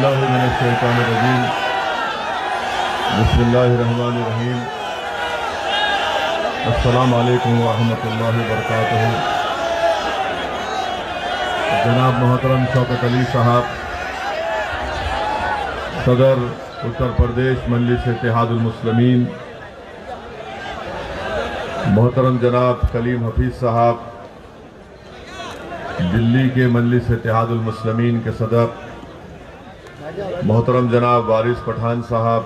बिस्मिल्लाहिर्रहमानिर्रहीम। बिस्मिल्लाहिर्रहमानिर्रहीम। अस्सलामु अलैकुम वरहमतुल्लाहि वबरकातुहू। जनाब मोहतरम शौकत अली साहब, सदर उत्तर प्रदेश मजलिस इत्तेहादुल मुस्लिमीन, मोहतरम जनाब कलीम हफीज साहब, दिल्ली के मजलिस इत्तेहादुल मुस्लिमीन के सदर, मोहतरम जनाब वारिस पठान साहब,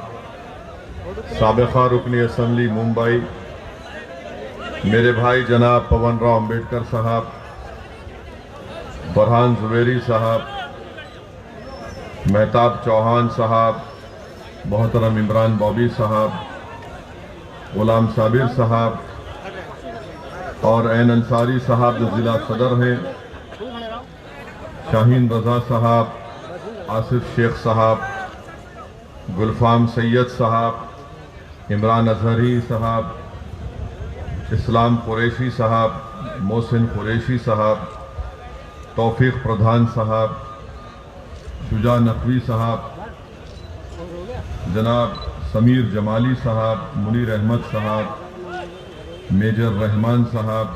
साबिक़ा रुकनी असम्बली मुंबई, मेरे भाई जनाब पवन राव अम्बेडकर साहब, फरहान जुबैरी साहब, मेहताब चौहान साहब, मोहतरम इमरान बॉबी साहब, गुलाम साबिर साहब और एन अंसारी साहब जो ज़िला सदर हैं, शाहीन रज़ा साहब, आसिफ शेख साहब, गुलफाम सैयद साहब, इमरान अजहरी साहब, इस्लाम कुरैशी साहब, मोहसिन कुरैशी साहब, तौफीक प्रधान साहब, शुजा नकवी साहब, जनाब समीर जमाली साहब, मुनीर अहमद साहब, मेजर रहमान साहब,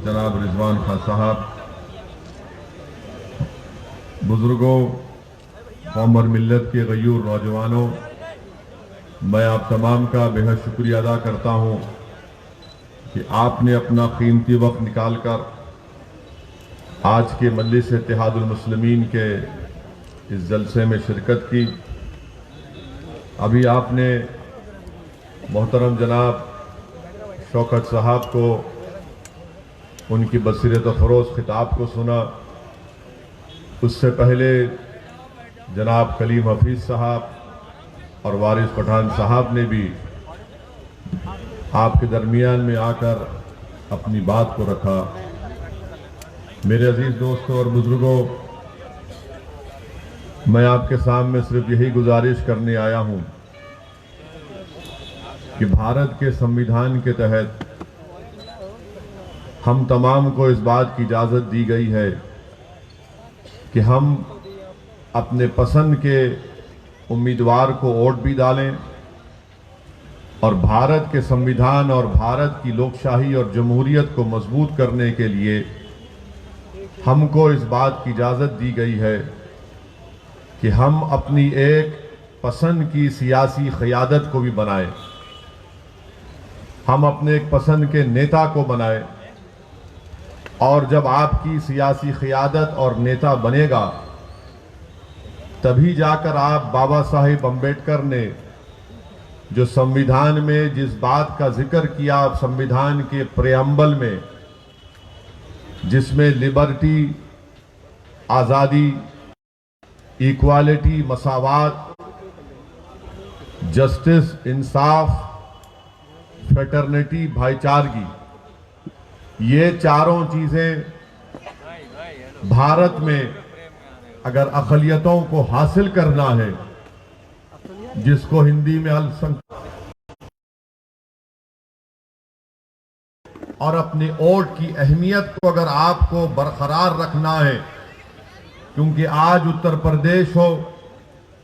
जनाब रिजवान खान साहब, बुजुर्गों, कौम और मिल्लत के गयूर नौजवानों, मैं आप तमाम का बेहद शुक्रिया अदा करता हूँ कि आपने अपना कीमती वक्त निकालकर आज के मजलिस इत्तेहादुल मुस्लिमीन के इस जलसे में शिरकत की। अभी आपने मोहतरम जनाब शौकत साहब को उनकी बसीरत फ़रोज़ खिताब को सुना। उससे पहले जनाब कलीम हफीज साहब और वारिस पठान साहब ने भी आपके दरमियान में आकर अपनी बात को रखा। मेरे अजीज दोस्तों और बुजुर्गों, मैं आपके सामने सिर्फ यही गुजारिश करने आया हूं कि भारत के संविधान के तहत हम तमाम को इस बात की इजाज़त दी गई है कि हम अपने पसंद के उम्मीदवार को वोट भी डालें और भारत के संविधान और भारत की लोकशाही और जमहूरियत को मजबूत करने के लिए हमको इस बात की इजाज़त दी गई है कि हम अपनी एक पसंद की सियासी क़यादत को भी बनाएं, हम अपने एक पसंद के नेता को बनाएं। और जब आपकी सियासी क़यादत और नेता बनेगा तभी जाकर आप बाबा साहिब अम्बेडकर ने जो संविधान में जिस बात का जिक्र किया, संविधान के प्रेम्बल में, जिसमें लिबर्टी, आज़ादी, इक्वालिटी, मसावात, जस्टिस, इंसाफ, फ्रेटर्निटी, भाईचारगी, ये चारों चीज़ें भारत में अगर अक़लियतों को हासिल करना है, जिसको हिंदी में और अपने वोट की अहमियत को अगर आपको बरकरार रखना है, क्योंकि आज उत्तर प्रदेश हो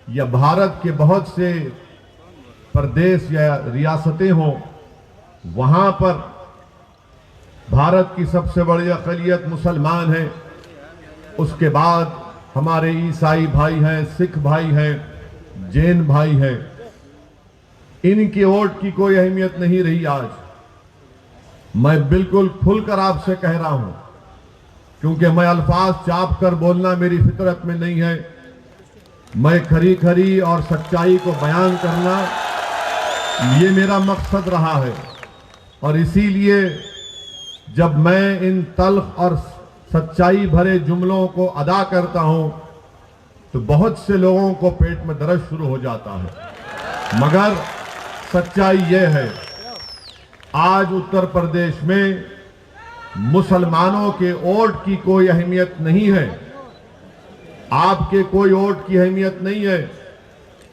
या भारत के बहुत से प्रदेश या रियासतें हों, वहां पर भारत की सबसे बड़ी अक़लियत मुसलमान है। उसके बाद हमारे ईसाई भाई हैं, सिख भाई हैं, जैन भाई हैं। इनके वोट की कोई अहमियत नहीं रही। आज मैं बिल्कुल खुलकर आपसे कह रहा हूं, क्योंकि मैं अल्फाज चाप कर बोलना मेरी फितरत में नहीं है। मैं खरी खरी और सच्चाई को बयान करना ये मेरा मकसद रहा है। और इसीलिए जब मैं इन तल्ख और सच्चाई भरे जुमलों को अदा करता हूं तो बहुत से लोगों को पेट में दर्द शुरू हो जाता है। मगर सच्चाई यह है, आज उत्तर प्रदेश में मुसलमानों के वोट की कोई अहमियत नहीं है। आपके कोई वोट की अहमियत नहीं है।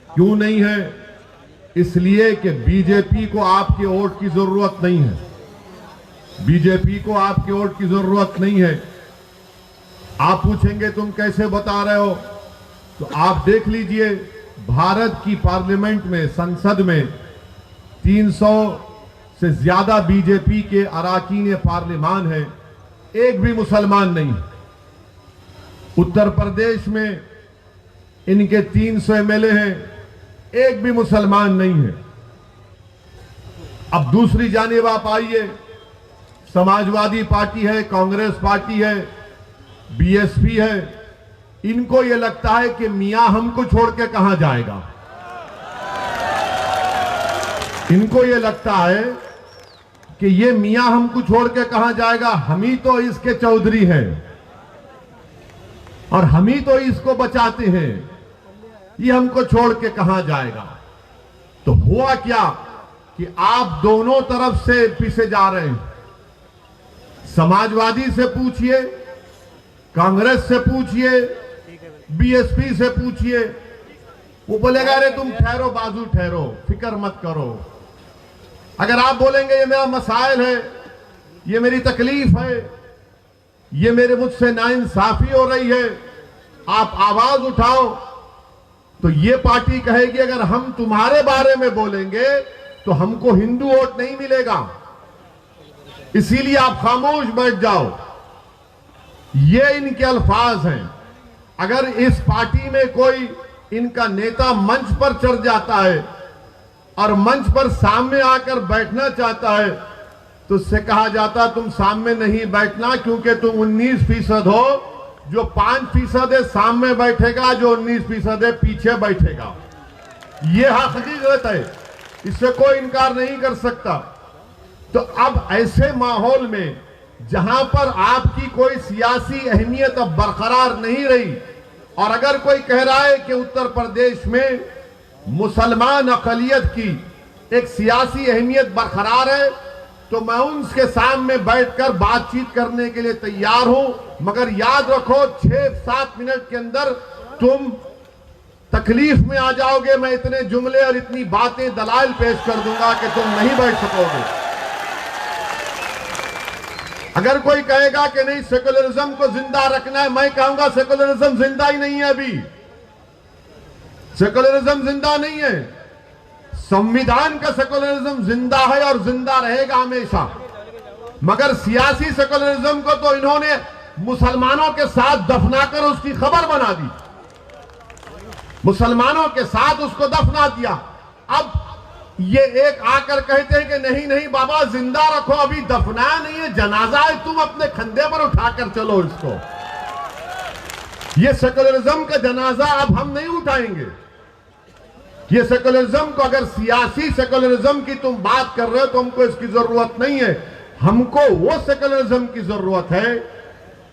क्यों नहीं है? इसलिए कि बीजेपी को आपके वोट की जरूरत नहीं है। बीजेपी को आपके वोट की जरूरत नहीं है। आप पूछेंगे तुम कैसे बता रहे हो? तो आप देख लीजिए, भारत की पार्लियामेंट में, संसद में 300 से ज्यादा बीजेपी के अराकीन पार्लियामान है, एक भी मुसलमान नहीं। उत्तर प्रदेश में इनके 300 एमएलए हैं, एक भी मुसलमान नहीं है। अब दूसरी जानिब आप आइए, समाजवादी पार्टी है, कांग्रेस पार्टी है, बीएसपी है, इनको यह लगता है कि मियां हमको छोड़ के कहां जाएगा। इनको यह लगता है कि ये मियां हमको छोड़ के कहां जाएगा, हम ही तो इसके चौधरी हैं और हम ही तो इसको बचाते हैं, ये हमको छोड़ के कहां जाएगा। तो हुआ क्या कि आप दोनों तरफ से पीछे जा रहे हैं। समाजवादी से पूछिए, कांग्रेस से पूछिए, बीएसपी से पूछिए, वो बोलेगा अरे तुम ठहरो, बाजू ठहरो, फिक्र मत करो। अगर आप बोलेंगे ये मेरा मसाइल है, ये मेरी तकलीफ है, ये मेरे मुझसे नाइंसाफी हो रही है, आप आवाज उठाओ, तो ये पार्टी कहेगी अगर हम तुम्हारे बारे में बोलेंगे तो हमको हिंदू वोट नहीं मिलेगा, इसीलिए आप खामोश बैठ जाओ। ये इनके अल्फाज हैं। अगर इस पार्टी में कोई इनका नेता मंच पर चढ़ जाता है और मंच पर सामने आकर बैठना चाहता है तो उससे कहा जाता तुम सामने नहीं बैठना, क्योंकि तुम 19% हो, जो 5% है सामने बैठेगा, जो 19% है पीछे बैठेगा। यह हकीकत है, इससे कोई इनकार नहीं कर सकता। तो अब ऐसे माहौल में जहां पर आपकी कोई सियासी अहमियत अब बरकरार नहीं रही, और अगर कोई कह रहा है कि उत्तर प्रदेश में मुसलमान अक़लियत की एक सियासी अहमियत बरकरार है, तो मैं उनके सामने बैठकर बातचीत करने के लिए तैयार हूं, मगर याद रखो 6-7 मिनट के अंदर तुम तकलीफ में आ जाओगे। मैं इतने जुमले और इतनी बातें दलाइल पेश कर दूंगा कि तुम नहीं बैठ सकोगे। अगर कोई कहेगा कि नहीं सेकुलरिज्म को जिंदा रखना है, मैं कहूंगा सेकुलरिज्म जिंदा ही नहीं है। अभी सेकुलरिज्म जिंदा नहीं है, संविधान का सेकुलरिज्म जिंदा है और जिंदा रहेगा हमेशा। मगर सियासी सेकुलरिज्म को तो इन्होंने मुसलमानों के साथ दफनाकर उसकी खबर बना दी, मुसलमानों के साथ उसको दफना दिया। अब ये एक आकर कहते हैं कि नहीं नहीं बाबा जिंदा रखो, अभी दफनाया नहीं है, जनाजा है, तुम अपने कंधे पर उठाकर चलो इसको। ये सेकुलरिज्म का जनाजा अब हम नहीं उठाएंगे। ये सेकुलरिज्म को, अगर सियासी सेकुलरिज्म की तुम बात कर रहे हो तो हमको इसकी जरूरत नहीं है। हमको वो सेकुलरिज्म की जरूरत है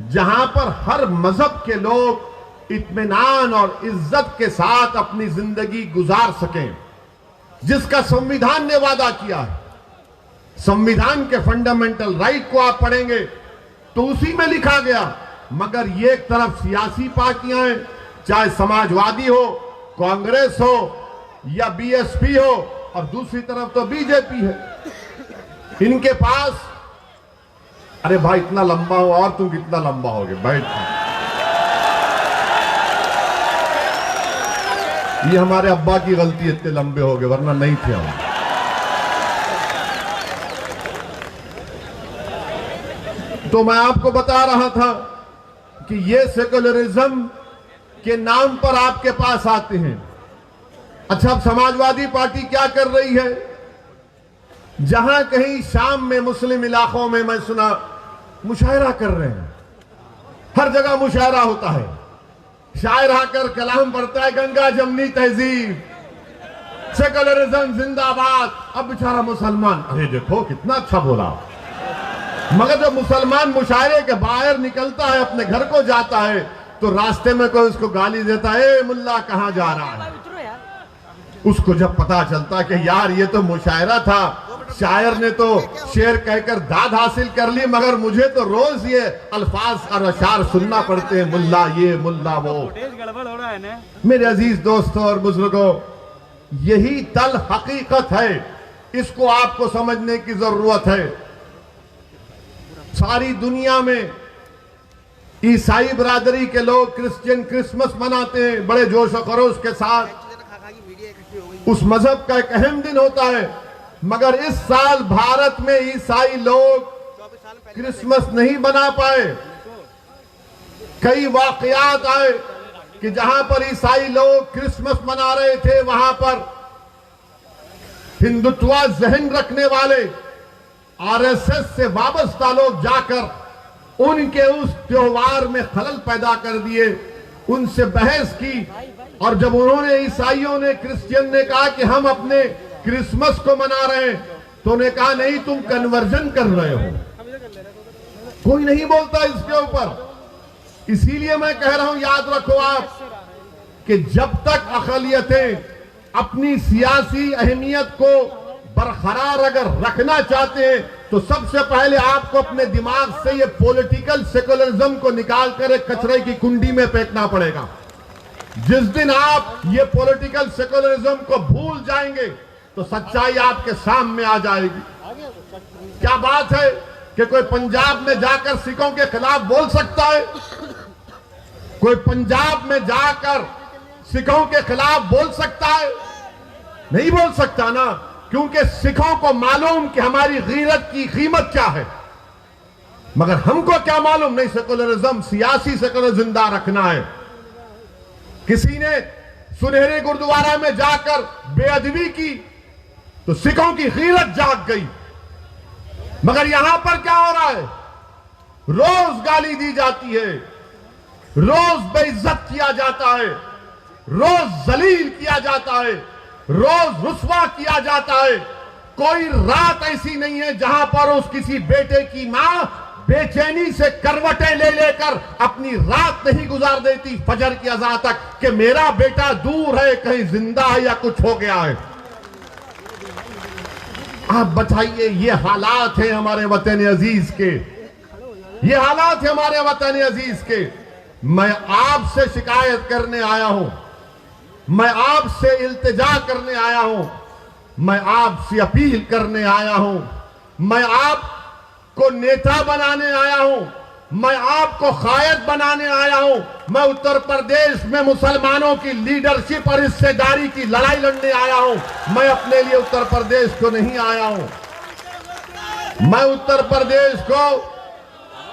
जहां पर हर मजहब के लोग इत्मीनान और इज्जत के साथ अपनी जिंदगी गुजार सकें, जिसका संविधान ने वादा किया है। संविधान के फंडामेंटल राइट को आप पढ़ेंगे तो उसी में लिखा गया। मगर ये एक तरफ सियासी पार्टियां हैं, चाहे समाजवादी हो, कांग्रेस हो या बीएसपी हो, और दूसरी तरफ तो बीजेपी है। इनके पास, अरे भाई इतना लंबा हो और तुम कितना लंबा होगे, बैठ। ये हमारे अब्बा की गलती, इतने लंबे हो गए, वरना नहीं थे हम। तो मैं आपको बता रहा था कि ये सेकुलरिज्म के नाम पर आपके पास आते हैं। अच्छा, अब समाजवादी पार्टी क्या कर रही है? जहां कहीं शाम में मुस्लिम इलाकों में मैं सुना मुशायरा कर रहे हैं, हर जगह मुशायरा होता है, शायर आकर कलाम पढ़ता है, गंगा जमनी तहजीब, सेकुलरिज्म जिंदाबाद। अब बेचारा मुसलमान, अरे देखो कितना अच्छा बोला, मगर जब मुसलमान मुशायरे के बाहर निकलता है, अपने घर को जाता है, तो रास्ते में कोई उसको गाली देता है, मुल्ला कहां जा रहा है। उसको जब पता चलता कि यार ये तो मुशायरा था, शायर ने तो शेर कहकर दाद हासिल कर ली, मगर मुझे तो रोज ये अल्फाज और अशार सुनना पड़ते हैं, मुल्ला ये मुल्ला वो। गड़बड़ हो रहा है ना। मेरे अजीज दोस्तों और बुजुर्गों, यही तल हकीकत है, इसको आपको समझने की जरूरत है। सारी दुनिया में ईसाई बरादरी के लोग क्रिश्चियन क्रिसमस मनाते हैं बड़े जोश और खरोश के साथ, उस मजहब का एक अहम दिन होता है। मगर इस साल भारत में ईसाई लोग क्रिसमस नहीं मना पाए। कई वाकयात आए कि जहां पर ईसाई लोग क्रिसमस मना रहे थे, वहां पर हिंदुत्व जहन रखने वाले आरएसएस से वाबस्ता लोग जाकर उनके उस त्योहार में खलल पैदा कर दिए, उनसे बहस की। और जब उन्होंने ईसाइयों ने, क्रिश्चियन ने कहा कि हम अपने क्रिसमस को मना रहे हैं, तो उन्होंने कहा नहीं, तुम कन्वर्जन कर रहे हो। कोई नहीं बोलता इसके ऊपर। इसीलिए मैं कह रहा हूं, याद रखो आप कि जब तक अक़लियतें अपनी सियासी अहमियत को बरकरार अगर रखना चाहते हैं, तो सबसे पहले आपको अपने दिमाग से ये पॉलिटिकल सेकुलरिज्म को निकालकर एक कचरे की कुंडी में फेंकना पड़ेगा। जिस दिन आप ये पॉलिटिकल सेकुलरिज्म को भूल जाएंगे, तो सच्चाई आपके सामने आ जाएगी। क्या बात है कि कोई पंजाब में जाकर सिखों के खिलाफ बोल सकता है? कोई पंजाब में जाकर सिखों के खिलाफ बोल सकता है? नहीं बोल सकता ना, क्योंकि सिखों को मालूम कि हमारी गीरत की कीमत क्या है। मगर हमको क्या मालूम, नहीं, सेकुलरिज्म, सियासी सेकुलर जिंदा रखना है। किसी ने सुनहरे गुरुद्वारा में जाकर बेअदबी की तो सिखों की गीरत जाग गई। मगर यहां पर क्या हो रहा है? रोज गाली दी जाती है, रोज बेइज्जत किया जाता है, रोज जलील किया जाता है, रोज रुस्वा किया जाता है। कोई रात ऐसी नहीं है जहां पर उस किसी बेटे की मां बेचैनी से करवटें ले लेकर अपनी रात नहीं गुजार देती फजर की अज़ान तक कि मेरा बेटा दूर है, कहीं जिंदा है या कुछ हो गया है। आप बताइए, ये हालात हैं हमारे वतन अजीज के, ये हालात हैं हमारे वतन अजीज के। मैं आपसे शिकायत करने आया हूं, मैं आपसे इल्तिजा करने आया हूं, मैं आपसे अपील करने आया हूं, मैं आपको नेता बनाने आया हूं, मैं आपको कायद बनाने आया हूं। मैं उत्तर प्रदेश में मुसलमानों की लीडरशिप और हिस्सेदारी की लड़ाई लड़ने आया हूं। मैं अपने लिए उत्तर प्रदेश को नहीं आया हूं। मैं उत्तर प्रदेश को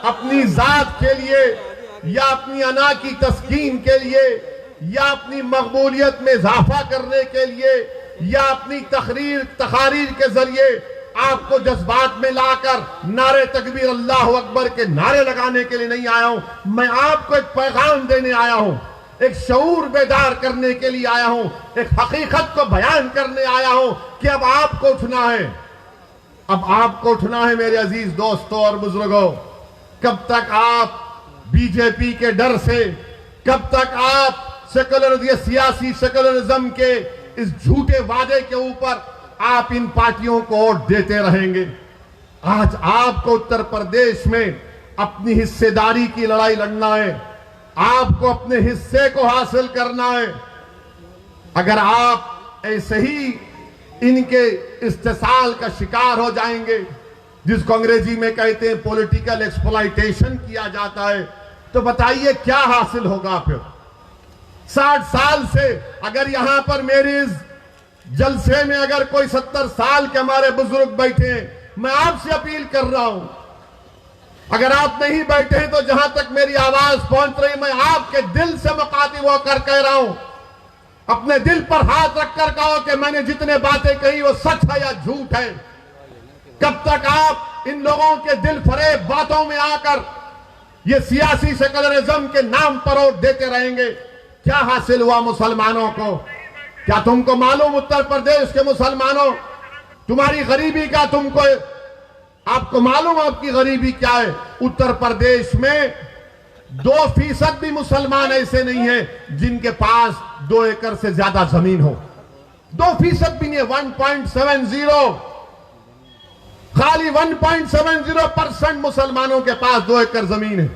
अपनी जात के लिए या अपनी अना की तस्कीन के लिए या अपनी मकबूलियत में इजाफा करने के लिए या अपनी तकारीर के जरिए आपको जज्बात में लाकर नारे तकबीर अल्लाह अकबर के नारे लगाने के लिए नहीं आया हूं। मैं आपको एक पैगाम देने आया हूं, एक शऊर बेदार करने के लिए आया हूं, एक हकीकत को बयान करने आया हूं कि अब आपको उठना है, अब आपको उठना है मेरे अजीज दोस्तों और बुजुर्गों। कब तक आप बीजेपी के डर से, कब तक आप सियासी सेकुलरिज्म के इस झूठे वादे के ऊपर आप इन पार्टियों को वोट देते रहेंगे? आज आपको उत्तर प्रदेश में अपनी हिस्सेदारी की लड़ाई लड़ना है, आपको अपने हिस्से को हासिल करना है। अगर आप ऐसे ही इनके इस्तेसाल का शिकार हो जाएंगे, जिसको अंग्रेजी में कहते हैं पॉलिटिकल एक्सप्लॉयटेशन किया जाता है, तो बताइए क्या हासिल होगा फिर? 60 साल से अगर यहां पर मेरे इस जलसे में अगर कोई 70 साल के हमारे बुजुर्ग बैठे हैं, मैं आपसे अपील कर रहा हूं, अगर आप नहीं बैठे हैं तो जहां तक मेरी आवाज पहुंच रही, मैं आपके दिल से मुखातिब होकर कह रहा हूं, अपने दिल पर हाथ रखकर कहो कि मैंने जितने बातें कही वो सच है या झूठ है। कब तक आप इन लोगों के दिल फरेब बातों में आकर ये सियासी सेकुलरिज्म के नाम पर वोट देते रहेंगे? क्या हासिल हुआ मुसलमानों को? क्या तुमको मालूम उत्तर प्रदेश के मुसलमानों, तुम्हारी गरीबी का तुमको, आपको मालूम आपकी गरीबी क्या है? उत्तर प्रदेश में 2% भी मुसलमान ऐसे नहीं है जिनके पास 2 एकड़ से ज्यादा जमीन हो। 2% भी नहीं है, 1.70, खाली 1.70% मुसलमानों के पास 2 एकड़ जमीन है।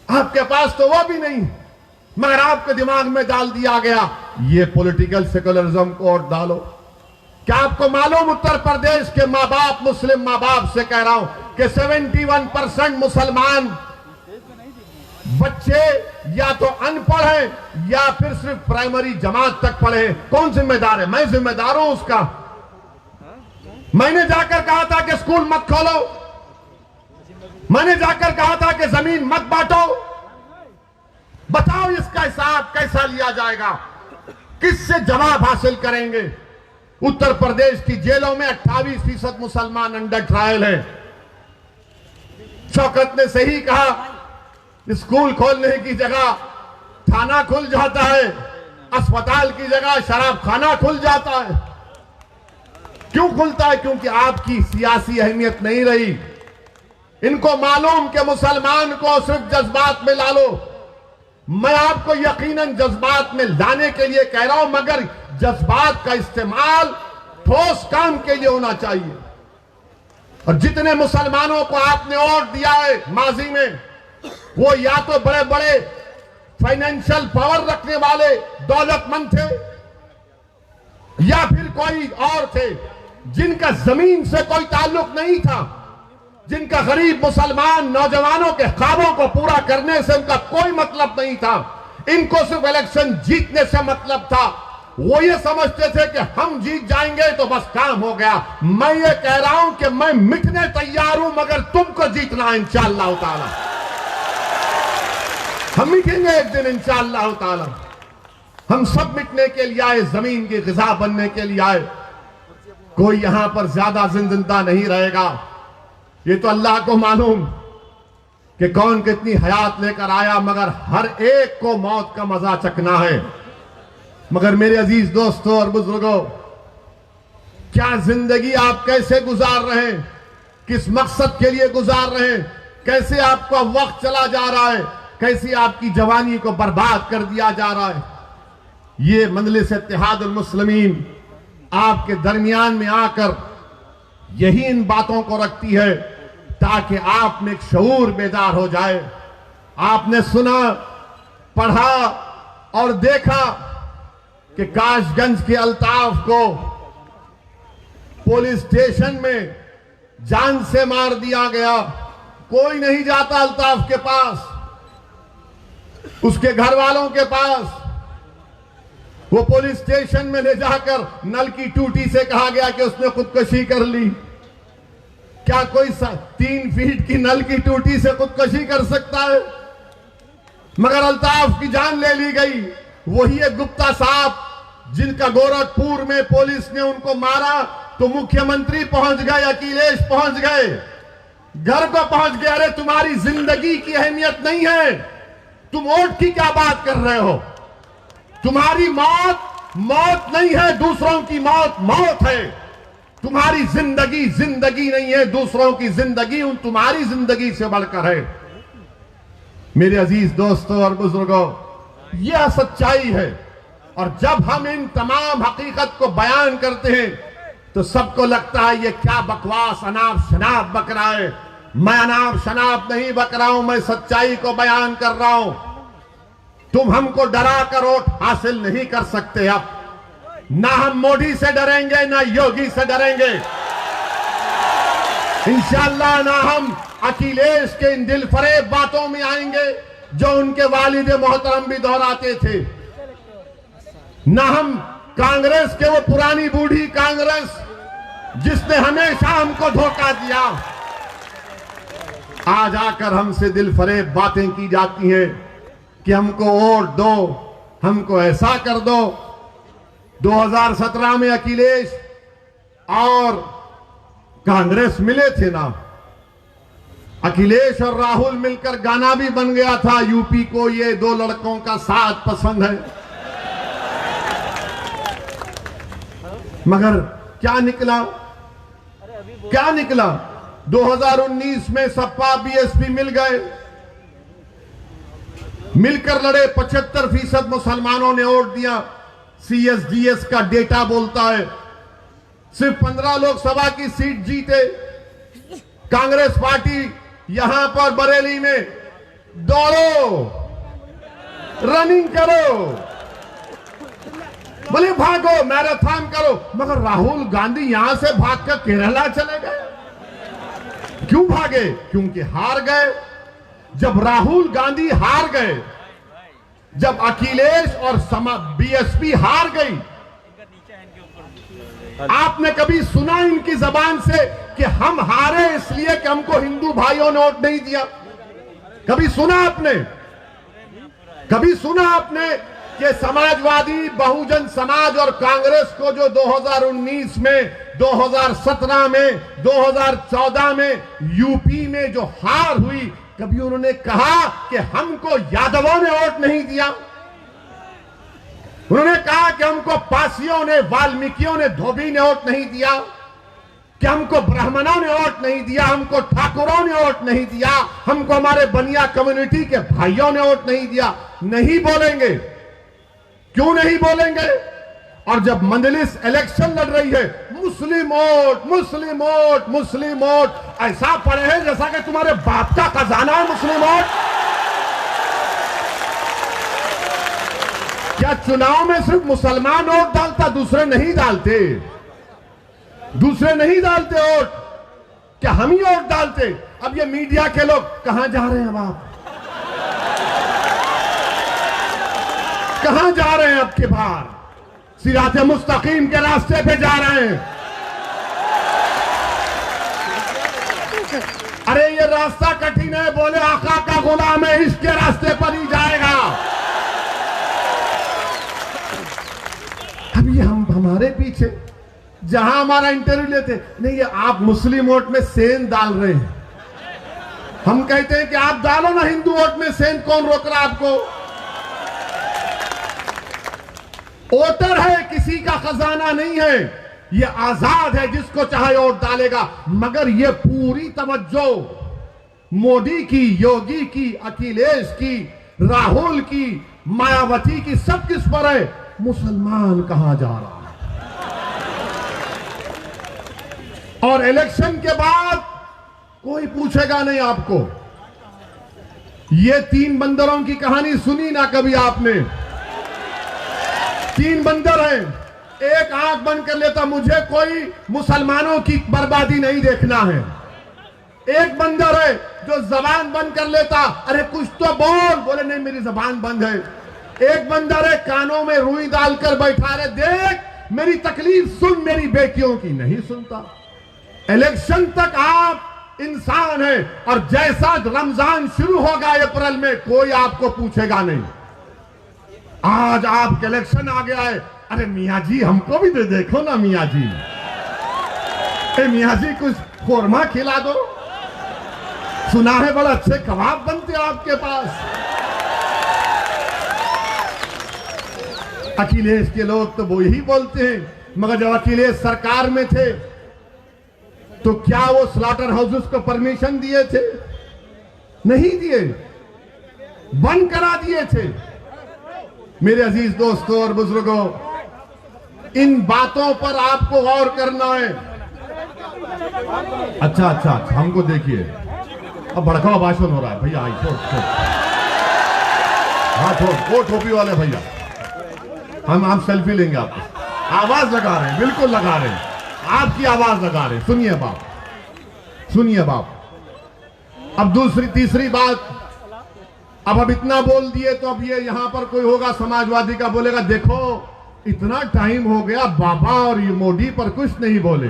आपके पास तो वो भी नहीं, मगर आपके दिमाग में डाल दिया गया ये पॉलिटिकल सेकुलरिज्म को वोट डालो। क्या आपको मालूम उत्तर प्रदेश के माँ बाप, मुस्लिम माँ बाप से कह रहा हूं कि 71% मुसलमान बच्चे या तो अनपढ़ हैं या फिर सिर्फ प्राइमरी जमात तक पढ़े हैं। कौन जिम्मेदार है? मैं जिम्मेदार हूं उसका। मैंने जाकर कहा था कि स्कूल मत खोलो, मैंने जाकर कहा था कि जमीन मत बांटो। बताओ इसका हिसाब कैसा लिया जाएगा? किससे जवाब हासिल करेंगे? उत्तर प्रदेश की जेलों में 28% मुसलमान अंडर ट्रायल हैं। शौकत ने सही कहा, स्कूल खोलने की जगह थाना खुल जाता है, अस्पताल की जगह शराब खाना खुल जाता है। क्यों खुलता है? क्योंकि आपकी सियासी अहमियत नहीं रही। इनको मालूम कि मुसलमान को सिर्फ जज्बात में ला लो। मैं आपको यकीनन जज्बात में लाने के लिए कह रहा हूं, मगर जज्बात का इस्तेमाल ठोस काम के लिए होना चाहिए। और जितने मुसलमानों को आपने वोट दिया है माजी में, वो या तो बड़े बड़े फाइनेंशियल पावर रखने वाले दौलतमंद थे या फिर कोई और थे जिनका जमीन से कोई ताल्लुक नहीं था, जिनका गरीब मुसलमान नौजवानों के ख्वाबों को पूरा करने से उनका कोई मतलब नहीं था। इनको सिर्फ इलेक्शन जीतने से मतलब था। वो ये समझते थे कि हम जीत जाएंगे तो बस काम हो गया। मैं ये कह रहा हूं कि मैं मिटने तैयार हूं, मगर तुमको जीतना है इंशाअल्लाह ताला। हम मिटेंगे एक दिन इंशाअल्लाह ताला। हम सब मिटने के लिए आए, जमीन की ग़िज़ा बनने के लिए आए। कोई यहां पर ज्यादा जिंदा नहीं रहेगा। ये तो अल्लाह को मालूम कि कौन कितनी हयात लेकर आया, मगर हर एक को मौत का मजा चखना है। मगर मेरे अजीज दोस्तों और बुजुर्गों, क्या जिंदगी आप कैसे गुजार रहे हैं? किस मकसद के लिए गुजार रहे हैं? कैसे आपका वक्त चला जा रहा है? कैसी आपकी जवानी को बर्बाद कर दिया जा रहा है? ये मजलिस इत्तेहादुल मुस्लिमीन आपके दरमियान में आकर यही इन बातों को रखती है ताकि आप में एक शऊर बेदार हो जाए। आपने सुना, पढ़ा और देखा कि काशगंज के अल्ताफ को पुलिस स्टेशन में जान से मार दिया गया। कोई नहीं जाता अल्ताफ के पास, उसके घर वालों के पास। वो पुलिस स्टेशन में ले जाकर नल की टूटी से कहा गया कि उसने खुदकुशी कर ली। क्या कोई 3 फीट की नल की टूटी से खुदकुशी कर सकता है? मगर अल्ताफ की जान ले ली गई। वही एक गुप्ता साहब जिनका गोरखपुर में पुलिस ने उनको मारा तो मुख्यमंत्री पहुंच गए, अखिलेश पहुंच गए, घर को पहुंच गए। अरे तुम्हारी जिंदगी की अहमियत नहीं है, तुम वोट की क्या बात कर रहे हो? तुम्हारी मौत मौत नहीं है, दूसरों की मौत मौत है। तुम्हारी जिंदगी जिंदगी नहीं है, दूसरों की जिंदगी उन तुम्हारी जिंदगी से बढ़कर है। मेरे अजीज दोस्तों और बुजुर्गों, यह सच्चाई है। और जब हम इन तमाम हकीकत को बयान करते हैं तो सबको लगता है ये क्या बकवास अनाप शनाप बक रहा है। मैं अनाप शनाप नहीं बक रहा हूं, मैं सच्चाई को बयान कर रहा हूं। तुम हमको डरा कर वोट हासिल नहीं कर सकते। अब ना हम मोदी से डरेंगे ना योगी से डरेंगे, इंशाअल्लाह ना हम अखिलेश के इन दिल फरेब बातों में आएंगे जो उनके वालिद मोहतरम भी दोहराते थे, ना हम कांग्रेस के वो पुरानी बूढ़ी कांग्रेस जिसने हमेशा हमको धोखा दिया। आज आकर हमसे दिल फरेब बातें की जाती हैं कि हमको वोट दो, हमको ऐसा कर दो। 2017 में अखिलेश और कांग्रेस मिले थे ना, अखिलेश और राहुल मिलकर गाना भी बन गया था, यूपी को ये 2 लड़कों का साथ पसंद है। मगर क्या निकला? क्या निकला? 2019 में सपा बीएसपी मिल गए, मिलकर लड़े। 75% मुसलमानों ने वोट दिया। सीएसडीएस का डेटा बोलता है सिर्फ 15 लोकसभा की सीट जीते। कांग्रेस पार्टी यहां पर बरेली में दौड़ो, रनिंग करो, बोले भागो, मैराथन करो, मगर राहुल गांधी यहां से भागकर केरला चले गए। क्यों भागे? क्योंकि हार गए। जब राहुल गांधी हार गए, जब अखिलेश और बीएसपी हार गई, आपने कभी सुना इनकी जबान से कि हम हारे इसलिए कि हमको हिंदू भाइयों ने वोट नहीं दिया? कभी सुना आपने? कभी सुना आपने कि समाजवादी, बहुजन समाज और कांग्रेस को जो 2019 में, 2017 में, 2014 में यूपी में जो हार हुई, कभी उन्होंने कहा कि हमको यादवों ने वोट नहीं दिया? उन्होंने कहा कि हमको पासियों ने, वाल्मीकियों ने, धोबी ने वोट नहीं दिया? कि हमको ब्राह्मणों ने वोट नहीं दिया, हमको ठाकुरों ने वोट नहीं दिया, हमको हमारे बनिया कम्युनिटी के भाइयों ने वोट नहीं दिया? नहीं बोलेंगे। क्यों नहीं बोलेंगे? और जब मंजलिस इलेक्शन लड़ रही है, मुस्लिम वोट, मुस्लिम वोट, मुस्लिम वोट, ऐसा पड़े हैं जैसा कि तुम्हारे बाप का खजाना है मुस्लिम वोट। क्या चुनाव में सिर्फ मुसलमान वोट डालता, दूसरे नहीं डालते? दूसरे नहीं डालते वोट? क्या हम ही वोट डालते? अब ये मीडिया के लोग कहां जा रहे हैं? अब आप कहां जा रहे हैं? अब के बाहर सिराते मुस्तकीम के रास्ते पे जा रहे हैं। अरे ये रास्ता कठिन है, बोले आका का गुलाम है, इसके रास्ते पर ही जाएगा। अब ये हमारे पीछे, जहां हमारा इंटरव्यू लेते, नहीं ये आप मुस्लिम वोट में सेंध डाल रहे हैं। हम कहते हैं कि आप डालो ना हिंदू वोट में सेंध, कौन रोक रहा आपको? वोटर है, किसी का खजाना नहीं है, ये आजाद है, जिसको चाहे वोट डालेगा। मगर ये पूरी तवज्जो मोदी की, योगी की, अखिलेश की, राहुल की, मायावती की, सब किस पर है? मुसलमान कहां जा रहा है? और इलेक्शन के बाद कोई पूछेगा नहीं आपको। ये 3 बंदरों की कहानी सुनी ना कभी आपने? 3 बंदर हैं, एक आंख बंद कर लेता, मुझे कोई मुसलमानों की बर्बादी नहीं देखना है। एक बंदर है जो जबान बंद कर लेता, अरे कुछ तो बोल, बोले नहीं मेरी जबान बंद है। एक बंदर है कानों में रुई डालकर बैठा रहे, देख मेरी तकलीफ सुन, मेरी बेटियों की, नहीं सुनता। इलेक्शन तक आप इंसान है, और जैसा रमजान शुरू होगा अप्रैल में, कोई आपको पूछेगा नहीं। आज आपके इलेक्शन आ गया है, अरे मियाँ जी हमको भी दे देखो ना मियाँ जी, मियाँ जी कुछ खोरमा खिला दो, सुना है बड़ा अच्छे कबाब बनते हैं आपके पास। अखिलेश के लोग तो वो यही बोलते हैं, मगर जब अखिलेश सरकार में थे तो क्या वो स्लॉटर हाउसेस को परमिशन दिए थे? नहीं दिए, बंद करा दिए थे। मेरे अजीज दोस्तों और बुजुर्गों, इन बातों पर आपको गौर करना है। अच्छा अच्छा, हमको देखिए, अब भड़काऊ भाषण हो रहा है भैया। छोड़ हाँ छोड़, वो टोपी वाले भैया, हम सेल्फी लेंगे आपको। आवाज लगा रहे हैं, बिल्कुल लगा रहे हैं, आपकी आवाज लगा रहे हैं। सुनिए बाप, सुनिए बाप। अब दूसरी तीसरी बात, अब इतना बोल दिए तो अब ये यहां पर कोई होगा समाजवादी का, बोलेगा देखो इतना टाइम हो गया, बाबा और ये मोदी पर कुछ नहीं बोले।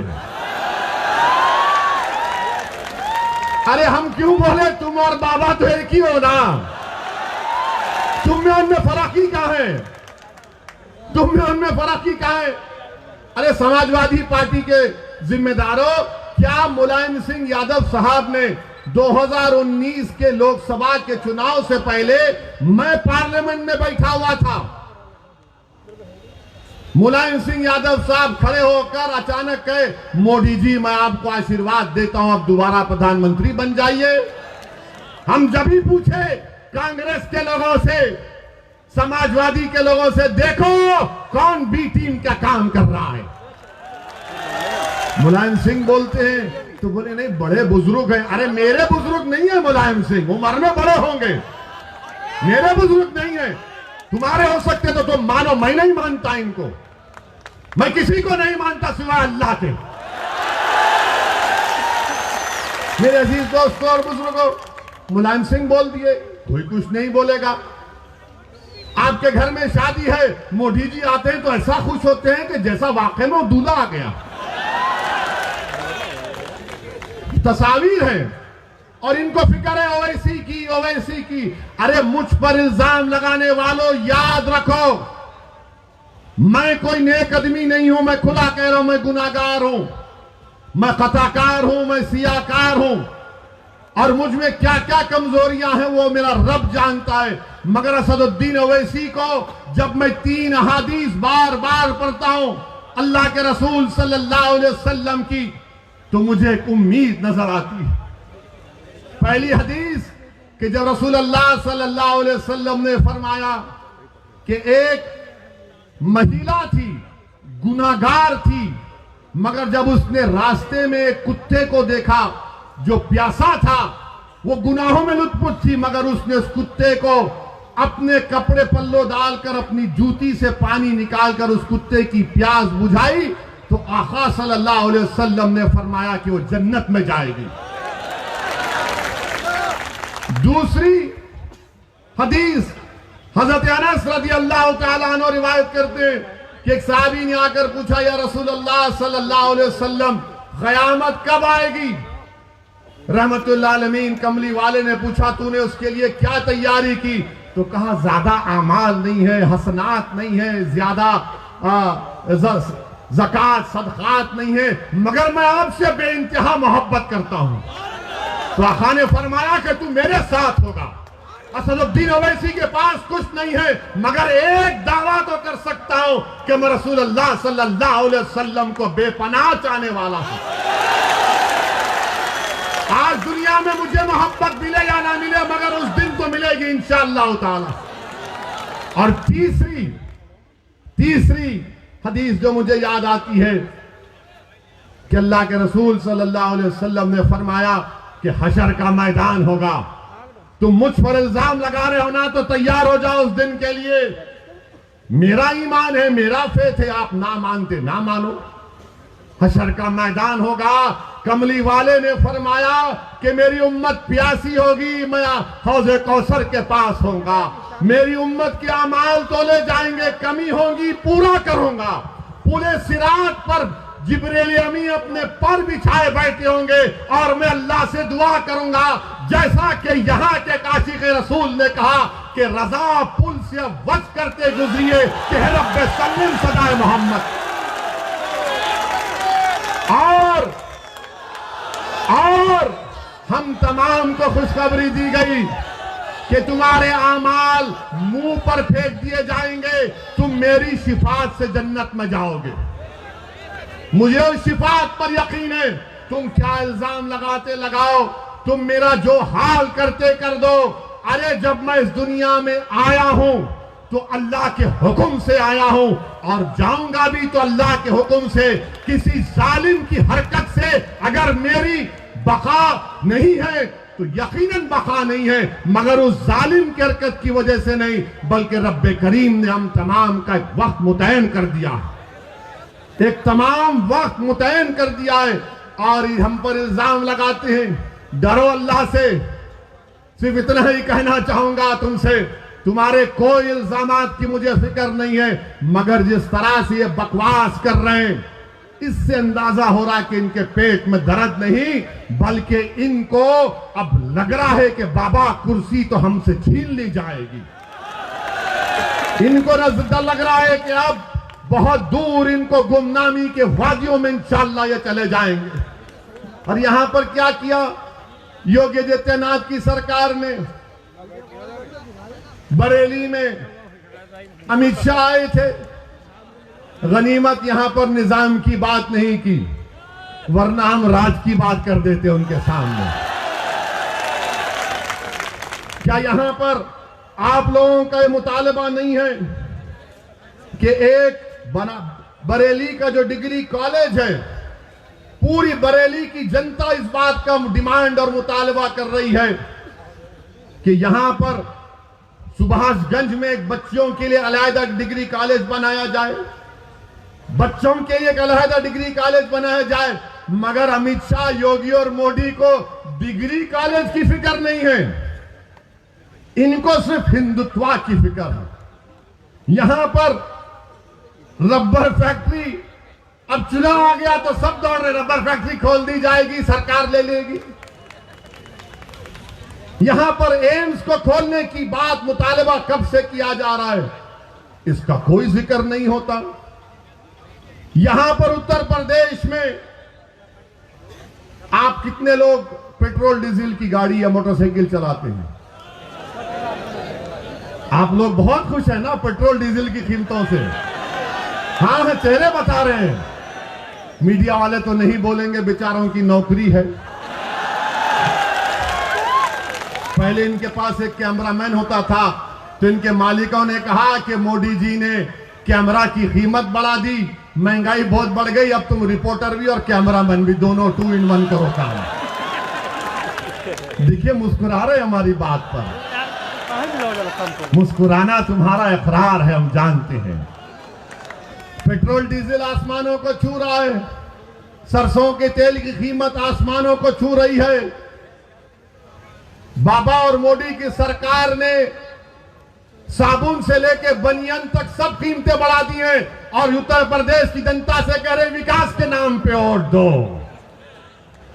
अरे हम क्यों बोले? तुम और बाबा तो एक ही हो ना, तुम में उनमें फर्क ही क्या है? तुम में उनमें फर्क ही क्या है? अरे समाजवादी पार्टी के जिम्मेदारों, क्या मुलायम सिंह यादव साहब ने 2019 के लोकसभा के चुनाव से पहले, मैं पार्लियामेंट में बैठा हुआ था, मुलायम सिंह यादव साहब खड़े होकर अचानक कहे, मोदी जी मैं आपको आशीर्वाद देता हूं, आप दोबारा प्रधानमंत्री बन जाइए। हम जब भी पूछे कांग्रेस के लोगों से, समाजवादी के लोगों से, देखो कौन बी टीम का काम कर रहा है, मुलायम सिंह बोलते हैं, तो बोले नहीं बड़े बुजुर्ग हैं। अरे मेरे बुजुर्ग नहीं है मुलायम सिंह, उम्र में बड़े होंगे, मेरे बुजुर्ग नहीं है। तुम्हारे हो सकते तो तुम मानो, मैं नहीं मानता इनको, मैं किसी को नहीं मानता सिवाय अल्लाह के। मेरे अजीज दोस्तों और बुजुर्गों, मुलायम सिंह बोल दिए, कोई कुछ नहीं बोलेगा। आपके घर में शादी है, मोदी जी आते हैं तो ऐसा खुश होते हैं कि जैसा वाकई में वो दूल्हा आ गया। तस्वीर है और इनको फिक्र है ओवैसी की, ओवैसी की। अरे मुझ पर इल्जाम लगाने वालों, याद रखो मैं कोई नेक आदमी नहीं हूं। मैं खुला कह रहा हूं, मैं गुनाहगार हूं, मैं खताकार हूं, मैं सियाकार हूं और मुझ में क्या क्या कमजोरियां हैं वो मेरा रब जानता है। मगर असदुद्दीन ओवैसी को जब मैं 3 अहादीस बार बार पढ़ता हूं अल्लाह के रसूल सल्लल्लाहु अलैहि वसल्लम की, तो मुझे एक उम्मीद नजर आती है। पहली हदीस कि जब रसूल अल्लाह सल्लल्लाहु अलैहि वसल्लम ने फरमाया कि एक महिला थी, गुनाहगार थी, मगर जब उसने रास्ते में एक कुत्ते को देखा जो प्यासा था, वो गुनाहों में लुत्फुत थी, मगर उसने उस कुत्ते को अपने कपड़े पल्लो डालकर अपनी जूती से पानी निकालकर उस कुत्ते की प्यास बुझाई, तो आका सल्लल्लाहु अलैहि वसल्लम ने फरमाया कि वो जन्नत में जाएगी। दूसरी हदीस हजरत अनस रज़ियल्लाहु ताला अन्हु रिवायत करते हैं कि एक सहाबी ने आकर पूछा, या रसूल अल्लाह सल्लल्लाहु अलैहि वसल्लम क़यामत कब आएगी? रहमतुल्लाह अलमीन कमली वाले ने पूछा, तूने उसके लिए क्या तैयारी की? तो कहा ज्यादा आमाल नहीं है, हसनात नहीं है, ज्यादा ज़कात सदकात नहीं है, मगर मैं आपसे बेइंतहा मोहब्बत करता हूं। तो आका ने फरमाया कि तू मेरे साथ होगा। असदुद्दीन ओवैसी के पास कुछ नहीं है, मगर एक दावा तो कर सकता हूं कि मैं रसूल अल्लाह सल्लल्लाहु अलैहि वसल्लम को बेपनाह चाहने वाला हूं। आज दुनिया में मुझे मोहब्बत मिले या ना मिले, मगर उस दिन तो मिलेगी इंशाअल्लाह ताला। और तीसरी हदीस जो मुझे याद आती है कि अल्लाह के रसूल सल्लल्लाहु अलैहि वसल्लम ने फरमाया कि हशर का मैदान होगा, तुम मुझ पर इल्जाम लगा रहे हो ना, तो तैयार हो जाओ उस दिन के लिए। मेरा ईमान है, मेरा फेथ है, आप ना मानते ना मानो। हशर का मैदान होगा, कमली वाले ने फरमाया कि मेरी उम्मत प्यासी होगी, मैं हौज़े कौसर के पास होऊंगा, मेरी उम्मत के अमाल तोले जाएंगे, कमी होगी पूरा करूंगा। पूरे सिरात पर जिब्रील अमीन अपने पर बिछाए बैठे होंगे और मैं अल्लाह से दुआ करूंगा, जैसा कि यहाँ के काशिक़ रसूल ने कहा कि रजा पुल से वज करते गुजरिए कि रब्बे सल्लिम सदाए मोहम्मद। और हम तमाम को खुशखबरी दी गई कि तुम्हारे आमाल मुंह पर फेंक दिए जाएंगे, तुम मेरी शिफात से जन्नत में जाओगे। मुझे उस शिफात पर यकीन है। तुम क्या इल्जाम लगाते लगाओ, तुम मेरा जो हाल करते कर दो। अरे जब मैं इस दुनिया में आया हूं तो अल्लाह के हुक्म से आया हूं और जाऊंगा भी तो अल्लाह के हुक्म से। किसी जालिम की हरकत से अगर मेरी बका नहीं है तो यकीनन बका नहीं है, मगर उस जालिम की हरकत की वजह से नहीं, बल्कि रब्बे करीम ने हम तमाम का एक वक्त मुतयन कर दिया, एक तमाम वक्त मुतयन कर दिया है। और हम पर इल्जाम लगाते हैं, डरो अल्लाह से। सिर्फ इतना ही कहना चाहूंगा तुमसे, तुम्हारे कोई इल्जामात की मुझे फिक्र नहीं है, मगर जिस तरह से ये बकवास कर रहे हैं, इससे अंदाजा हो रहा है कि इनके पेट में दर्द नहीं, बल्कि इनको अब लग रहा है कि बाबा कुर्सी तो हमसे छीन ली जाएगी। इनको नजर लग रहा है कि अब बहुत दूर इनको गुमनामी के वादियों में इंशाअल्लाह ये चले जाएंगे। और यहां पर क्या किया योगी आदित्यनाथ की सरकार ने? बरेली में अमित शाह आए थे, गनीमत यहां पर निजाम की बात नहीं की, वरना हम राज की बात कर देते उनके सामने। क्या यहां पर आप लोगों का ये मुतालबा नहीं है कि एक बरेली का जो डिग्री कॉलेज है, पूरी बरेली की जनता इस बात का डिमांड और मुतालबा कर रही है कि यहां पर सुभाषगंज में एक बच्चों के लिए अलहदा डिग्री कॉलेज बनाया जाए, बच्चों के लिए एक अलहदा डिग्री कॉलेज बनाया जाए। मगर अमित शाह, योगी और मोदी को डिग्री कॉलेज की फिक्र नहीं है, इनको सिर्फ हिंदुत्व की फिक्र है। यहां पर रबर फैक्ट्री, अब चुनाव आ गया तो सब दौड़ रहे, रबर फैक्ट्री खोल दी जाएगी, सरकार ले लेगी। यहां पर एम्स को खोलने की बात, मुतालबा कब से किया जा रहा है, इसका कोई जिक्र नहीं होता। यहां पर उत्तर प्रदेश में आप कितने लोग पेट्रोल डीजल की गाड़ी या मोटरसाइकिल चलाते हैं? आप लोग बहुत खुश हैं ना पेट्रोल डीजल की कीमतों से? हाँ, चेहरे बता रहे हैं। मीडिया वाले तो नहीं बोलेंगे, बेचारों की नौकरी है। पहले इनके पास एक कैमरामैन होता था तो इनके मालिकों ने कहा कि मोदी जी ने कैमरा की कीमत बढ़ा दी, महंगाई बहुत बढ़ गई, अब तुम रिपोर्टर भी और कैमरामैन भी, दोनों 2 in 1 करो काम। देखिए मुस्कुरा रहे हमारी बात पर। मुस्कुराना तुम्हारा इकरार है, हम जानते हैं। पेट्रोल डीजल आसमानों को छू रहा है, सरसों के तेल की कीमत आसमानों को छू रही है। बाबा और मोदी की सरकार ने साबुन से लेके बनियान तक सब कीमतें बढ़ा दी हैं और उत्तर प्रदेश की जनता से कह रहे विकास के नाम पे वोट दो।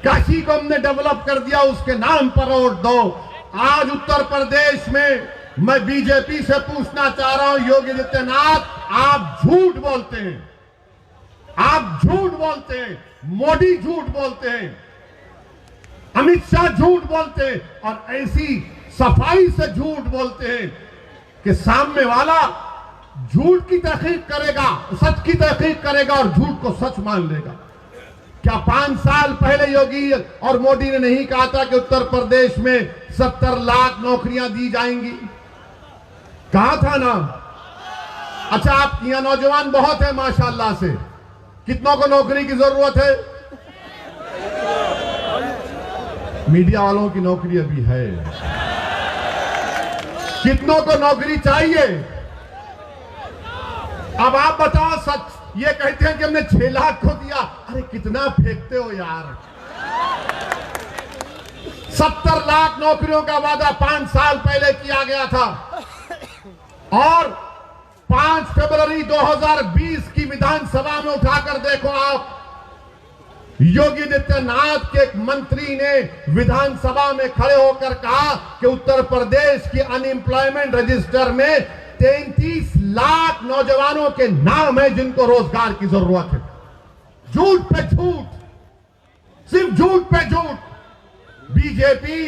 काशी को हमने डेवलप कर दिया, उसके नाम पर वोट दो। आज उत्तर प्रदेश में मैं बीजेपी से पूछना चाह रहा हूं, योगी आदित्यनाथ, आप झूठ बोलते हैं, आप झूठ बोलते हैं, मोदी झूठ बोलते हैं, अमित शाह झूठ बोलते हैं और ऐसी सफाई से झूठ बोलते हैं कि सामने वाला झूठ की तहकीक करेगा, सच की तहकीक करेगा और झूठ को सच मान लेगा। क्या 5 साल पहले योगी और मोदी ने नहीं कहा था कि उत्तर प्रदेश में 70 लाख नौकरियां दी जाएंगी? कहा था ना। अच्छा, आपके यहां नौजवान बहुत है माशाल्लाह से, कितनों को नौकरी की जरूरत है? मीडिया वालों की नौकरी अभी है। कितनों को नौकरी चाहिए? अब आप बताओ सच। ये कहते हैं कि हमने 6 लाख को दिया। अरे कितना फेंकते हो यार। 70 लाख नौकरियों का वादा 5 साल पहले किया गया था और 5 फरवरी 2020 की विधानसभा में उठाकर देखो आप, योगी आदित्यनाथ के एक मंत्री ने विधानसभा में खड़े होकर कहा कि उत्तर प्रदेश की अनएम्प्लॉयमेंट रजिस्टर में 33 लाख नौजवानों के नाम है जिनको रोजगार की जरूरत है। झूठ पे झूठ, सिर्फ झूठ पे झूठ। बीजेपी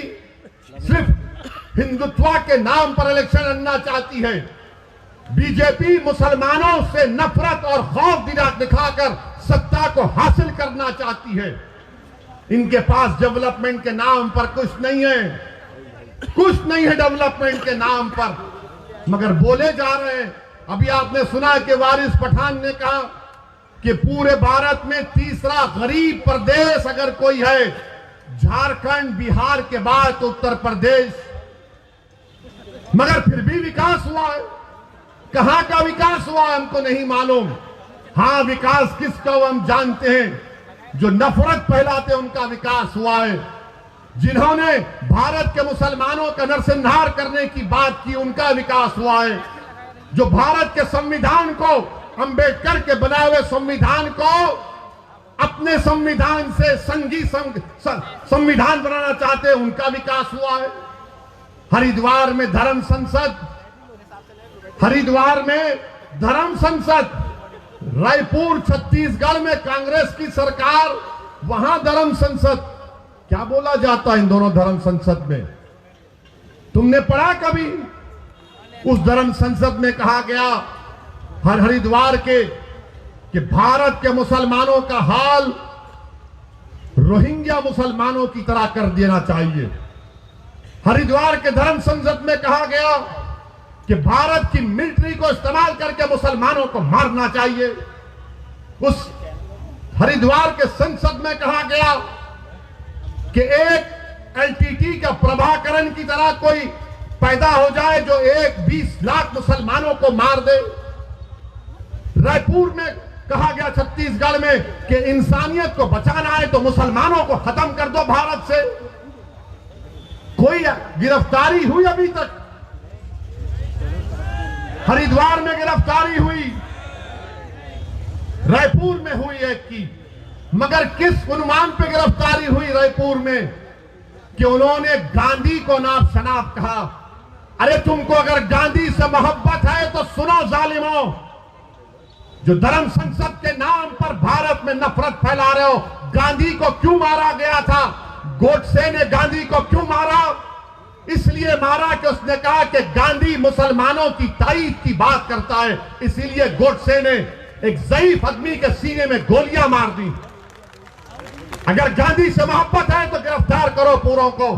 सिर्फ हिंदुत्व के नाम पर इलेक्शन लड़ना चाहती है। बीजेपी मुसलमानों से नफरत और खौफ दिखाकर सत्ता को हासिल करना चाहती है। इनके पास डेवलपमेंट के नाम पर कुछ नहीं है, कुछ नहीं है डेवलपमेंट के नाम पर, मगर बोले जा रहे हैं। अभी आपने सुना कि वारिस पठान ने कहा कि पूरे भारत में तीसरा गरीब प्रदेश अगर कोई है, झारखंड बिहार के बाद तो उत्तर प्रदेश। मगर फिर भी विकास हुआ है। कहां का विकास हुआ है हमको नहीं मालूम। हां, विकास किसका हुआ हम जानते हैं, जो नफरत फैलाते हैं उनका विकास हुआ है। जिन्होंने भारत के मुसलमानों का नरसंहार करने की बात की उनका विकास हुआ है। जो भारत के संविधान को, अंबेडकर के बनाए हुए संविधान को अपने संविधान से संघी संविधान बनाना चाहते हैं उनका विकास हुआ है। हरिद्वार में धर्म संसद, हरिद्वार में धर्म संसद, रायपुर छत्तीसगढ़ में कांग्रेस की सरकार, वहां धर्म संसद। क्या बोला जाता है इन दोनों धर्म संसद में? तुमने पढ़ा कभी? उस धर्म संसद में कहा गया हरिद्वार के कि भारत के मुसलमानों का हाल रोहिंग्या मुसलमानों की तरह कर देना चाहिए। हरिद्वार के धर्म संसद में कहा गया कि भारत की मिलिट्री को इस्तेमाल करके मुसलमानों को मारना चाहिए। उस हरिद्वार के संसद में कहा गया कि एक एलटीटी का प्रभाकरण की तरह कोई पैदा हो जाए जो 20 लाख मुसलमानों को मार दे। रायपुर में कहा गया छत्तीसगढ़ में कि इंसानियत को बचाना है तो मुसलमानों को खत्म कर दो भारत से। कोई गिरफ्तारी हुई अभी तक? हरिद्वार में गिरफ्तारी हुई, रायपुर में हुई एक की, मगर किस उन्मान पे गिरफ्तारी हुई रायपुर में कि उन्होंने गांधी को नाप शनाप कहा। अरे तुमको अगर गांधी से मोहब्बत है तो सुनो जालिमों, जो धर्म संसद के नाम पर भारत में नफरत फैला रहे हो, गांधी को क्यों मारा गया था? गोडसे ने गांधी को क्यों मारा? इसलिए मारा कि उसने कहा कि गांधी मुसलमानों की तारीफ की बात करता है, इसीलिए गोडसे ने एक ज़ईफ आदमी के सीने में गोलियां मार दी। अगर गांधी से मोहब्बत है तो गिरफ्तार करो पूरों को।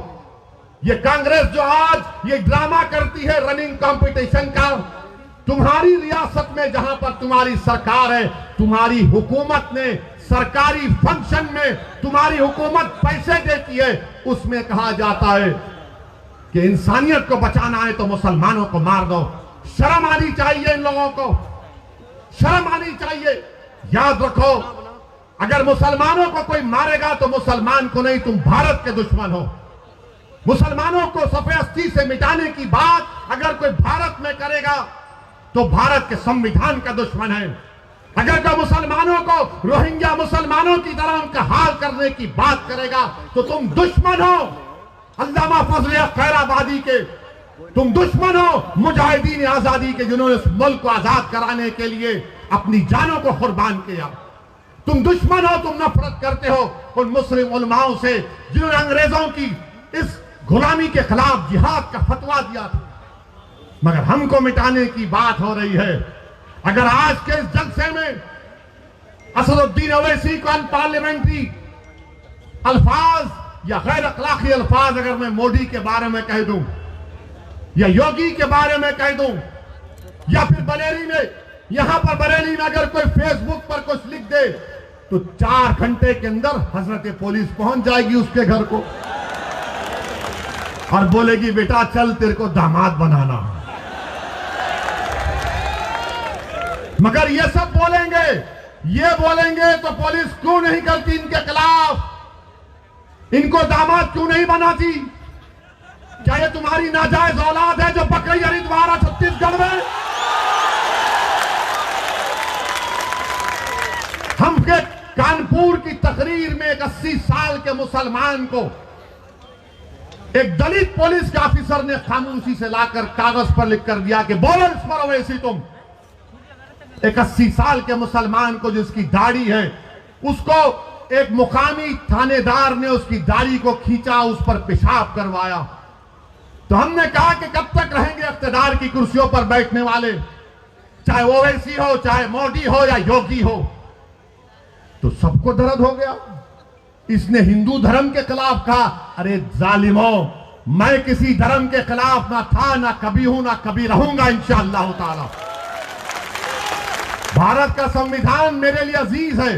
ये कांग्रेस जो आज ये ड्रामा करती है रनिंग कंपटीशन का, तुम्हारी रियासत में जहां पर तुम्हारी सरकार है, तुम्हारी हुकूमत ने सरकारी फंक्शन में तुम्हारी हुकूमत पैसे देती है, उसमें कहा जाता है कि इंसानियत को बचाना है तो मुसलमानों को मार दो। शर्म आनी चाहिए इन लोगों को, शर्म आनी चाहिए। याद रखो, अगर मुसलमानों को कोई मारेगा तो मुसलमान को नहीं, तुम भारत के दुश्मन हो। मुसलमानों को सफेदी से मिटाने की बात अगर कोई भारत में करेगा तो भारत के संविधान का दुश्मन है। अगर कोई मुसलमानों को रोहिंग्या मुसलमानों की तरह उनका हाल करने की बात करेगा तो तुम दुश्मन हो अल्लामा फजल खैराबादी के, तुम दुश्मन हो मुजाहिदीन आजादी के, जिन्होंने इस मुल्क को आजाद कराने के लिए अपनी जानों को कुर्बान किया। तुम दुश्मन हो, तुम नफरत करते हो उन मुस्लिम उलमाओं से जिन्होंने अंग्रेजों की इस गुलामी के खिलाफ जिहाद का फतवा दिया था। मगर हमको मिटाने की बात हो रही है। अगर आज के इस जलसे में असदुद्दीन ओवैसी को अनपार्लियामेंट्री अल्फाज या गैर अखलाकी अल्फाज अगर मैं मोदी के बारे में कह दूं या योगी के बारे में कह दूं या फिर बरेली में, यहां पर बरेली में अगर कोई फेसबुक पर कुछ लिख दे तो 4 घंटे के अंदर हजरत पुलिस पहुंच जाएगी उसके घर को और बोलेगी बेटा चल तेरे को दामाद बनाना। मगर ये सब बोलेंगे, ये बोलेंगे तो पुलिस क्यों नहीं करती इनके खिलाफ? इनको दामाद क्यों नहीं बनाती? क्या ये तुम्हारी नाजायज औलाद है जो बकरी हरिद्वार छत्तीसगढ़ में? हम के कानपुर की तकरीर में एक 80 साल के मुसलमान को एक दलित पुलिस के ऑफिसर ने खामोशी से लाकर कागज पर लिख कर दिया कि बोलो इस पर ओवैसी तुम। एक 80 साल के मुसलमान को जिसकी दाढ़ी है, उसको एक मुकामी थानेदार ने उसकी दाढ़ी को खींचा, उस पर पेशाब करवाया। तो हमने कहा कि कब तक रहेंगे इख्तिदार की कुर्सियों पर बैठने वाले, चाहे ओवैसी हो, चाहे मोदी हो या योगी हो। तो सबको दर्द हो गया। इसने हिंदू धर्म के खिलाफ कहा, अरे जालिमों, मैं किसी धर्म के खिलाफ ना था, ना कभी हूं, ना कभी रहूंगा इंशाअल्लाह ताला। भारत का संविधान मेरे लिए अजीज है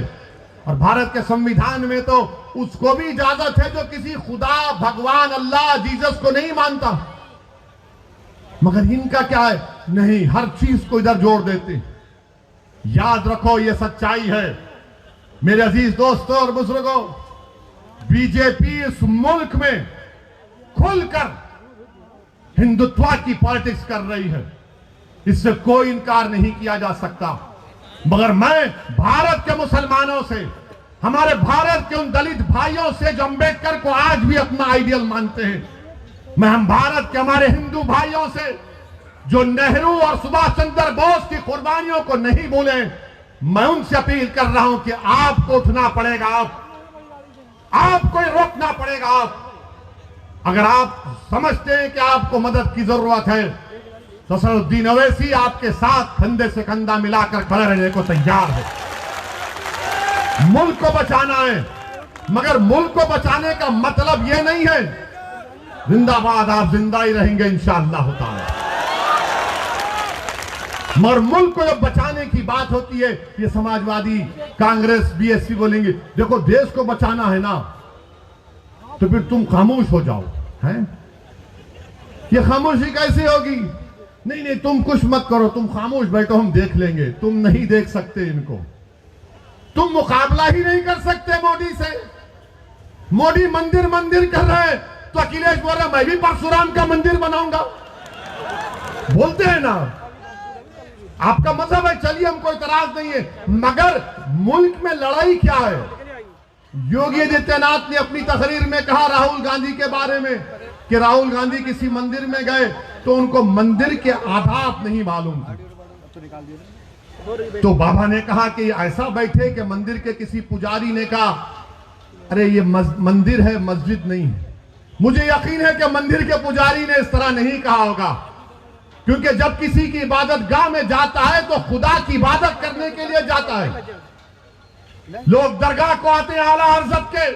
और भारत के संविधान में तो उसको भी इजाजत है जो किसी खुदा, भगवान, अल्लाह, जीसस को नहीं मानता। मगर इनका क्या है? नहीं, हर चीज को इधर जोड़ देते। याद रखो, ये सच्चाई है मेरे अजीज दोस्तों और बुजुर्गों। बीजेपी इस मुल्क में खुलकर हिंदुत्व की पॉलिटिक्स कर रही है, इससे कोई इनकार नहीं किया जा सकता। मगर मैं भारत के मुसलमानों से, हमारे भारत के उन दलित भाइयों से जो अंबेडकर को आज भी अपना आइडियल मानते हैं, मैं हम भारत के हमारे हिंदू भाइयों से जो नेहरू और सुभाष चंद्र बोस की कुर्बानियों को नहीं भूले, मैं उनसे अपील कर रहा हूं कि आपको उठना पड़ेगा, आपको रोकना पड़ेगा। अगर आप समझते हैं कि आपको मदद की जरूरत है तो असदुद्दीन ओवैसी आपके साथ कंधे से कंधा मिलाकर खड़े रहने को तैयार है। मुल्क को बचाना है, मगर मुल्क को बचाने का मतलब यह नहीं है जिंदाबाद, आप जिंदा ही रहेंगे इंशाअल्लाह ताला। मगर मुल्क को जब बचाने की बात होती है, ये समाजवादी, कांग्रेस, बीएसपी बोलेंगे देखो देश को बचाना है ना, तो फिर तुम खामोश हो जाओ। हैं? ये खामोशी कैसे होगी? नहीं नहीं, तुम कुछ मत करो, तुम खामोश बैठो, हम देख लेंगे। तुम नहीं देख सकते इनको। तुम मुकाबला ही नहीं कर सकते मोदी से। मोदी मंदिर मंदिर कर रहे हैं तो अखिलेश बोल रहा मैं भी परशुराम का मंदिर बनाऊंगा। बोलते हैं ना, आपका मजहब है, चलिए हमको इतराज नहीं है, मगर मुल्क में लड़ाई क्या है? योगी आदित्यनाथ ने अपनी तकरीर में कहा राहुल गांधी के बारे में कि राहुल गांधी किसी मंदिर में गए तो उनको मंदिर के आदाब नहीं मालूम थे। तो बाबा ने कहा कि ऐसा बैठे कि मंदिर के किसी पुजारी ने कहा अरे ये मंदिर है, मस्जिद नहीं है। मुझे यकीन है कि मंदिर के पुजारी ने इस तरह नहीं कहा होगा, क्योंकि जब किसी की इबादत गाह में जाता है तो खुदा की इबादत करने के लिए जाता है। लोग दरगाह को आते हैं आला हज़रत के,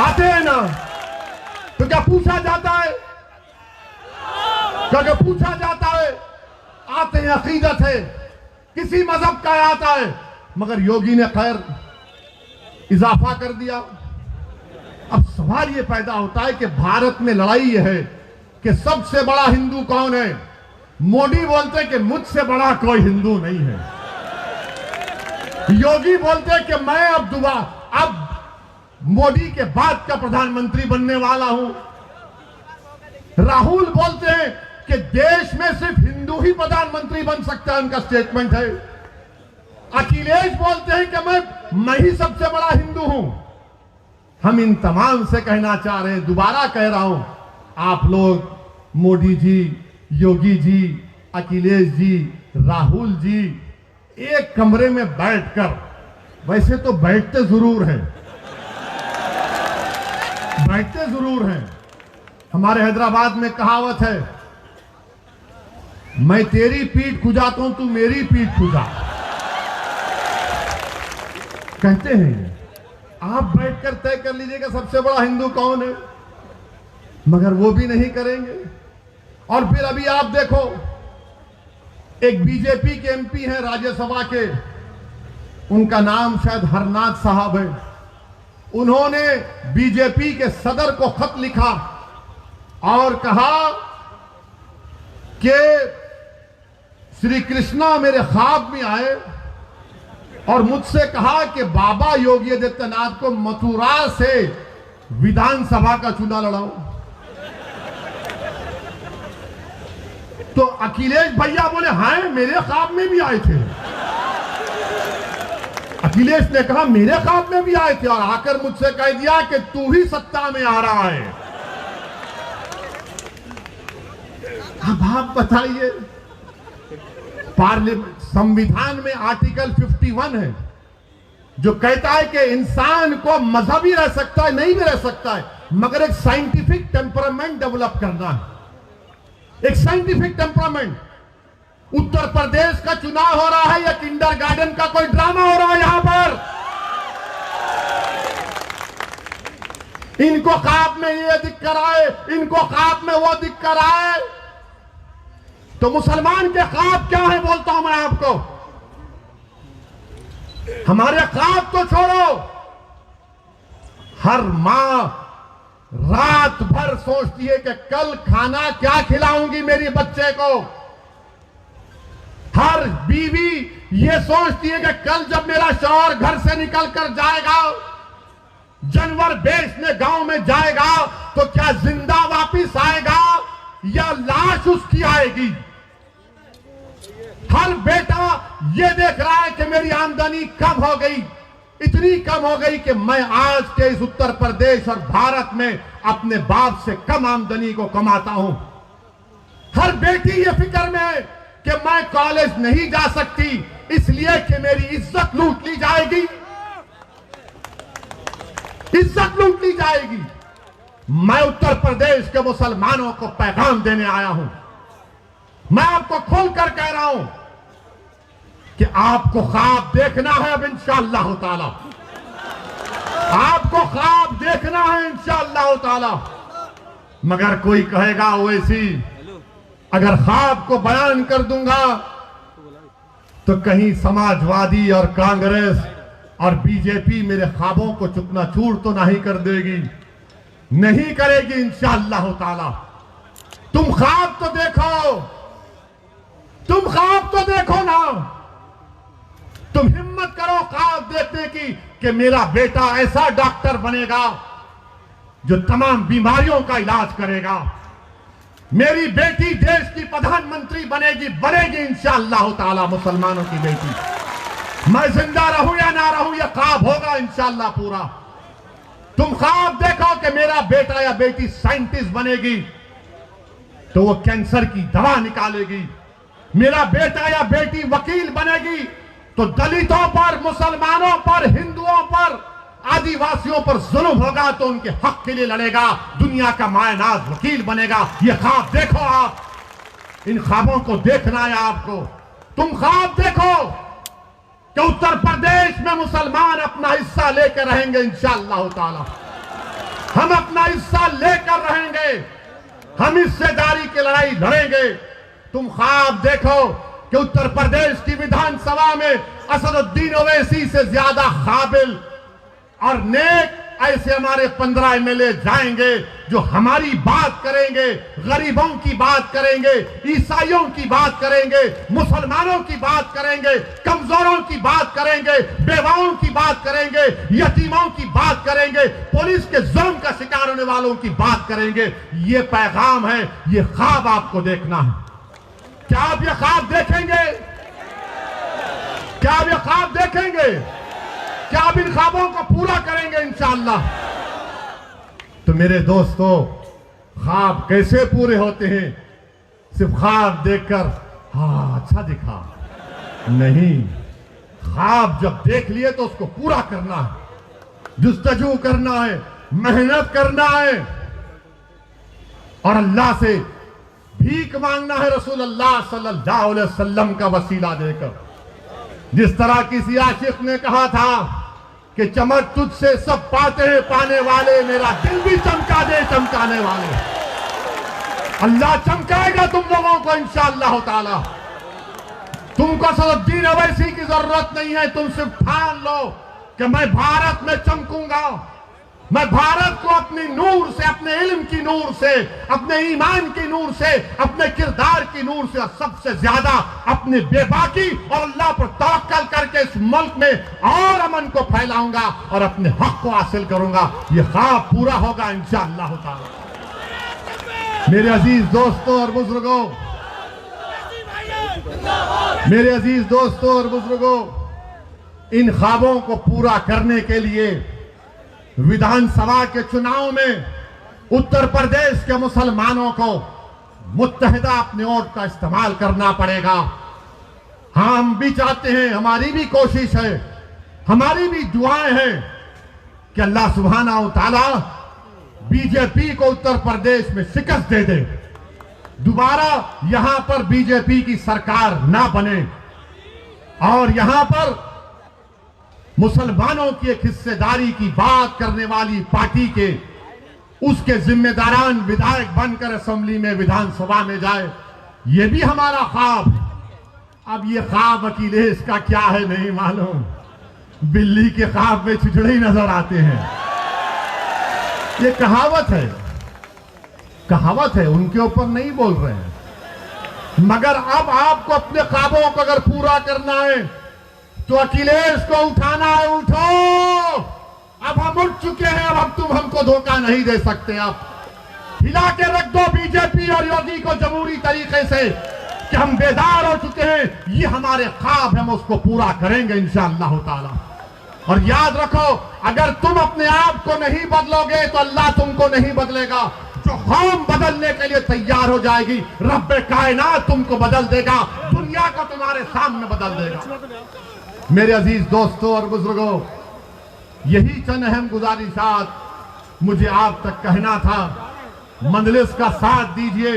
आते हैं ना, तो क्या पूछा जाता है? क्या पूछा जाता है? आते हैं, अकीदत है, किसी मजहब का आता है। मगर योगी ने खैर इजाफा कर दिया। अब सवाल यह पैदा होता है कि भारत में लड़ाई यह है कि सबसे बड़ा हिंदू कौन है? मोदी बोलते हैं कि मुझसे बड़ा कोई हिंदू नहीं है। योगी बोलते हैं कि मैं अब मोदी के बाद का प्रधानमंत्री बनने वाला हूं। राहुल बोलते हैं कि देश में सिर्फ हिंदू ही प्रधानमंत्री बन सकता है, उनका स्टेटमेंट है। अखिलेश बोलते हैं कि मैं ही सबसे बड़ा हिंदू हूं। हम इन तमाम से कहना चाह रहे हैं, दोबारा कह रहा हूं, आप लोग मोदी जी, योगी जी, अखिलेश जी, राहुल जी एक कमरे में बैठकर, वैसे तो बैठते जरूर हैं, बैठते जरूर हैं। हमारे हैदराबाद में कहावत है, मैं तेरी पीठ खुजाता हूं, तू मेरी पीठ खुजा। कहते हैं आप बैठकर तय कर लीजिएगा सबसे बड़ा हिंदू कौन है, मगर वो भी नहीं करेंगे। और फिर अभी आप देखो, एक बीजेपी के एमपी हैं राज्यसभा के, उनका नाम शायद हरनाथ साहब है। उन्होंने बीजेपी के सदर को खत लिखा और कहा कि श्री कृष्णा मेरे ख्वाब में आए और मुझसे कहा कि बाबा योगी आदित्यनाथ को मथुरा से विधानसभा का चुनाव लड़ाओ। तो अखिलेश भैया बोले हाँ मेरे ख्वाब में भी आए थे। अखिलेश ने कहा मेरे ख्वाब में भी आए थे और आकर मुझसे कह दिया कि तू ही सत्ता में आ रहा है। अब आप बताइए, पार्लियामेंट संविधान में आर्टिकल 51 है जो कहता है कि इंसान को मजहबी रह सकता है, नहीं भी रह सकता है, मगर एक साइंटिफिक टेम्परामेंट डेवलप करना है, एक साइंटिफिक टेम्परामेंट। उत्तर प्रदेश का चुनाव हो रहा है या किंडरगार्टन का कोई ड्रामा हो रहा है यहां पर? इनको ख्वाब में ये दिख कर आए, इनको ख्वाब में वो दिख कर आए। तो मुसलमान के ख्वाब क्या है बोलता हूं मैं आपको। हमारे ख्वाब तो छोड़ो, हर मां रात भर सोचती है कि कल खाना क्या खिलाऊंगी मेरी बच्चे को। हर बीवी ये सोचती है कि कल जब मेरा शौहर घर से निकल कर जाएगा, जानवर बेचने गांव में जाएगा, तो क्या जिंदा वापिस आएगा या लाश उसकी आएगी। हर बेटा ये देख रहा है कि मेरी आमदनी कम हो गई, इतनी कम हो गई कि मैं आज के इस उत्तर प्रदेश और भारत में अपने बाप से कम आमदनी को कमाता हूं। हर बेटी ये फिक्र में है कि मैं कॉलेज नहीं जा सकती इसलिए कि मेरी इज्जत लूट ली जाएगी, इज्जत लूट ली जाएगी। मैं उत्तर प्रदेश के मुसलमानों को पैगाम देने आया हूं। मैं आपको खोलकर कह रहा हूं कि आपको ख्वाब देखना है अब इंशाअल्लाह ताला, आपको ख्वाब देखना है इंशाअल्लाह ताला। मगर कोई कहेगा ओवैसी अगर ख्वाब को बयान कर दूंगा तो कहीं समाजवादी और कांग्रेस और बीजेपी मेरे ख्वाबों को चूकनाचूर तो नहीं कर देगी। नहीं करेगी इंशाअल्लाह ताला। तुम ख्वाब तो देखो, तुम ख्वाब तो देखो ना। मत करो ख्वाब देखने की कि मेरा बेटा ऐसा डॉक्टर बनेगा जो तमाम बीमारियों का इलाज करेगा, मेरी बेटी देश की प्रधानमंत्री बनेगी इंशाअल्लाह ताला मुसलमानों की बेटी। मैं जिंदा रहूं या ना रहूं यह ख्वाब होगा इंशाअल्लाह पूरा। तुम ख्वाब देखो कि मेरा बेटा या बेटी साइंटिस्ट बनेगी तो वो कैंसर की दवा निकालेगी, मेरा बेटा या बेटी वकील बनेगी तो दलितों पर, मुसलमानों पर, हिंदुओं पर, आदिवासियों पर जुल्म होगा तो उनके हक के लिए लड़ेगा, दुनिया का मायनाज वकील बनेगा। ये ख्वाब देखो आप, इन ख्वाबों को देखना है आपको। तुम ख्वाब देखो कि उत्तर प्रदेश में मुसलमान अपना हिस्सा लेकर रहेंगे इंशाअल्लाह ताला। हम अपना हिस्सा लेकर रहेंगे, हम हिस्सेदारी की लड़ाई लड़ेंगे। तुम ख्वाब देखो कि उत्तर प्रदेश की विधानसभा में असदुद्दीन ओवैसी से ज्यादा काबिल और नेक ऐसे हमारे 15 एमएलए जाएंगे जो हमारी बात करेंगे, गरीबों की बात करेंगे, ईसाइयों की बात करेंगे, मुसलमानों की बात करेंगे, कमजोरों की बात करेंगे, बेवाओं की बात करेंगे, यतीमों की बात करेंगे, पुलिस के जुल्म का शिकार होने वालों की बात करेंगे। ये पैगाम है, ये ख्वाब आपको देखना है। क्या आप ये ख्वाब देखेंगे? क्या आप ये ख्वाब देखेंगे? क्या आप इन ख्वाबों को पूरा करेंगे इंशाअल्लाह? तो मेरे दोस्तों, ख्वाब कैसे पूरे होते हैं? सिर्फ ख्वाब देखकर हाँ अच्छा दिखा नहीं, ख्वाब जब देख लिए तो उसको पूरा करना है, जुस्तजू करना है, मेहनत करना है और अल्लाह से भीख मांगना है रसूलुल्लाह सल्लल्लाहु अलैहि वसल्लम का वसीला देकर। जिस तरह किसी आशिक ने कहा था कि चमक तुझसे सब पाते हैं पाने वाले, मेरा दिल भी चमका दे चमकाने वाले। अल्लाह चमकाएगा तुम लोगों को इंशाअल्लाह ताला। तुमको असदुद्दीन ओवैसी की जरूरत नहीं है, तुम सिर्फ ठान लो कि मैं भारत में चमकूंगा, मैं भारत को अपनी नूर से, अपने इल्म की नूर से, अपने ईमान की नूर से, अपने किरदार की नूर से और सबसे ज्यादा अपनी बेबाकी और अल्लाह पर तवक्कल करके इस मुल्क में और अमन को फैलाऊंगा और अपने हक को हासिल करूंगा। ये ख्वाब पूरा होगा इंशाअल्लाह ताला। मेरे अजीज दोस्तों और बुजुर्गों, मेरे अजीज दोस्तों और बुजुर्गों, इन ख्वाबों को पूरा करने के लिए विधानसभा के चुनाव में उत्तर प्रदेश के मुसलमानों को मुत्तहिदा अपने वोट का इस्तेमाल करना पड़ेगा। हम भी चाहते हैं, हमारी भी कोशिश है, हमारी भी दुआएं हैं कि अल्लाह सुब्हानहू तआला बीजेपी को उत्तर प्रदेश में शिकस्त दे दे, दोबारा यहां पर बीजेपी की सरकार ना बने और यहां पर मुसलमानों की एक हिस्सेदारी की बात करने वाली पार्टी के उसके जिम्मेदारान विधायक बनकर असेंबली में, विधानसभा में जाए। ये भी हमारा ख्वाब। अब ये ख्वाब अखिलेश का क्या है नहीं मालूम, बिल्ली के ख्वाब में छिछड़े ही नजर आते हैं। ये कहावत है, कहावत है, उनके ऊपर नहीं बोल रहे हैं। मगर अब आपको अपने ख्वाबों को अगर पूरा करना है तो अखिलेश को उठाना है। उठो, अब हम उठ चुके हैं, अब तुम हमको धोखा नहीं दे सकते। अब हिला के रख दो बीजेपी और योगी को जमहूरी तरीके से कि हम बेदार हो चुके हैं। ये हमारे ख्वाब, हम उसको पूरा करेंगे इंशाअल्लाह ताला। और याद रखो, अगर तुम अपने आप को नहीं बदलोगे तो अल्लाह तुमको नहीं बदलेगा। जो कौम बदलने के लिए तैयार हो जाएगी, रब्बे कायनात तुमको बदल देगा, दुनिया को तुम्हारे सामने बदल देगा। मेरे अजीज दोस्तों और बुजुर्गों, यही चंद अहम गुजारिशात मुझे आप तक कहना था। मंजलिस का साथ दीजिए,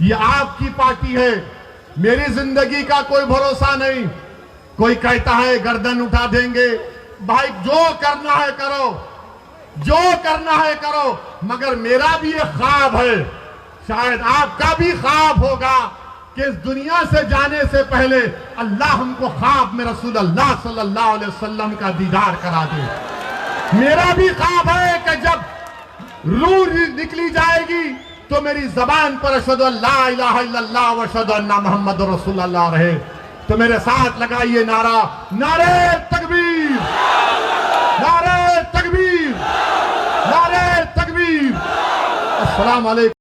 ये आपकी पार्टी है, मेरी जिंदगी का कोई भरोसा नहीं। कोई कहता है गर्दन उठा देंगे, भाई जो करना है करो, जो करना है करो, मगर मेरा भी एक ख्वाब है, शायद आपका भी ख्वाब होगा कि इस दुनिया से जाने से पहले अल्लाह हमको ख्वाब में रसूलुल्लाह सल्लल्लाहु अलैहि वसल्लम का दीदार करा दे। मेरा भी ख्वाब है कि जब रूह निकली जाएगी तो मेरी जबान पर अशहदु अल्ला इलाहा इल्लल्लाह व अशहदु अन्ना मुहम्मदुर रसूलुल्लाह रहे। तो मेरे साथ लगाइए नारा, नारे तकबीर, नारे तकबीर, नारे तकबीर। अस्सलाम वालेकुम।